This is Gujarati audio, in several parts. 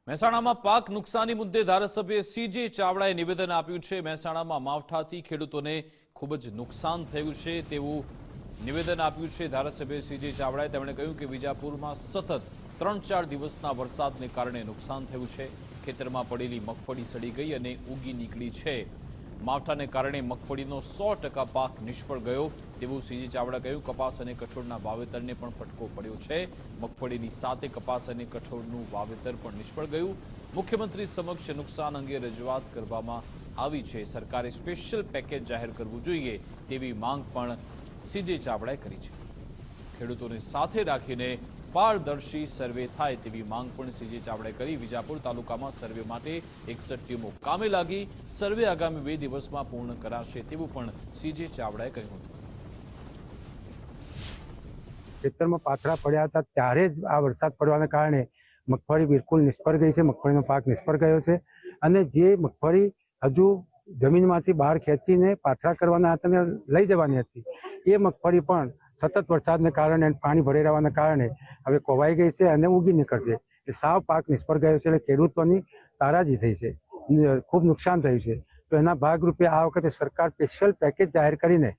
મહેસાણામાં પાક નુકસાની મુદ્દે ધારાસભ્ય સીજે ચાવડાએ નિવેદન આપ્યું છે। મહેસાણામાં માવઠાથી ખેડૂતોને ખૂબ જ નુકસાન થયું છે તેવું નિવેદન આપ્યું છે ધારાસભ્ય સીજે ચાવડાએ। તેમણે કહ્યું કે વિજાપુરમાં સતત 3-4 દિવસના વરસાદને કારણે નુકસાન થયું છે। ખેતરમાં પડેલી મગફળી સડી ગઈ અને ઉગી નીકળી છે। માવઠાને કારણે મગફળીનો 100% પાક નિષ્ફળ ગયો તેવું સીજે ચાવડાએ કહ્યું। કપાસ અને કઠોળના વાવેતરને પણ ફટકો પડ્યો છે। મગફળીની સાથે કપાસ અને કઠોળનું વાવેતર પણ નિષ્ફળ ગયું। મુખ્યમંત્રી સમક્ષ નુકસાન અંગે રજૂઆત કરવામાં આવી છે। સરકારે સ્પેશિયલ પેકેજ જાહેર કરવું જોઈએ તેવી માંગ પણ સીજે ચાવડાએ કરી છે। ખેડૂતોને સાથે રાખીને પારદર્શી સર્વે થાય તેવી માંગ પણ સીજે ચાવડાએ કરી। વિજાપુર તાલુકામાં સર્વે માટે 61 ટીમો કામે લાગી। સર્વે આગામી 2 દિવસમાં પૂર્ણ કરાશે તેવું પણ સીજે ચાવડાએ કહ્યું હતું। ખેતરમાં પાથરા પડ્યા હતા ત્યારે જ આ વરસાદ પડવાના કારણે મગફળી બિલકુલ નિષ્ફળ ગઈ છે। મગફળીનો પાક નિષ્ફળ ગયો છે અને જે મગફળી હજુ જમીનમાંથી બહાર ખેંચીને પાથરા કરવાના હતા અને લઈ જવાની હતી એ મગફળી પણ સતત વરસાદને કારણે પાણી ભરાઈ રહેવાના કારણે હવે કોવાઈ ગઈ છે અને ઉગી નીકળશે। એ સાવ પાક નિષ્ફળ ગયો છે એટલે ખેડૂતોની તારાજી થઈ છે, ખૂબ નુકસાન થયું છે। તો એના ભાગરૂપે આ વખતે સરકાર સ્પેશિયલ પેકેજ જાહેર કરીને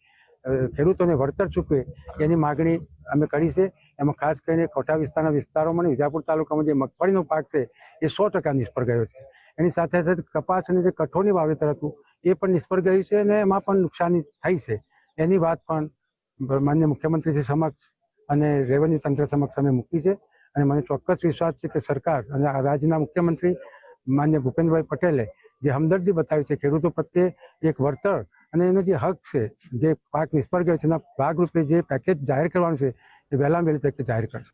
ખેડૂતોને વળતર ચૂકવે એની માગણી અમે કરી છે। એમાં ખાસ કરીને કોઠા વિસ્તારના વિસ્તારોમાં વિજાપુર તાલુકામાં જે મગફળીનો પાક છે એ 100% નિષ્ફળ ગયો છે। એની સાથે સાથે કપાસ અને જે કઠોળની વાવેતર હતું એ પણ નિષ્ફળ ગયું છે અને એમાં પણ નુકસાની થઈ છે। એની વાત પણ માનનીય મુખ્યમંત્રીશ્રી સમક્ષ અને રેવન્યુ તંત્ર સમક્ષ અમે મૂકી છે અને મને ચોક્કસ વિશ્વાસ છે કે સરકાર અને રાજ્યના મુખ્યમંત્રી માનનીય ભૂપેન્દ્રભાઈ પટેલે જે હમદર્દી બતાવી છે ખેડૂતો પ્રત્યે એક વળતર અને એનો જે હક છે જે પાક નિષ્ફળ ગયો છે એના ભાગરૂપે જે પેકેજ જાહેર કરવાનું છે એ વહેલામાં વહેલી તકે જાહેર કરશે।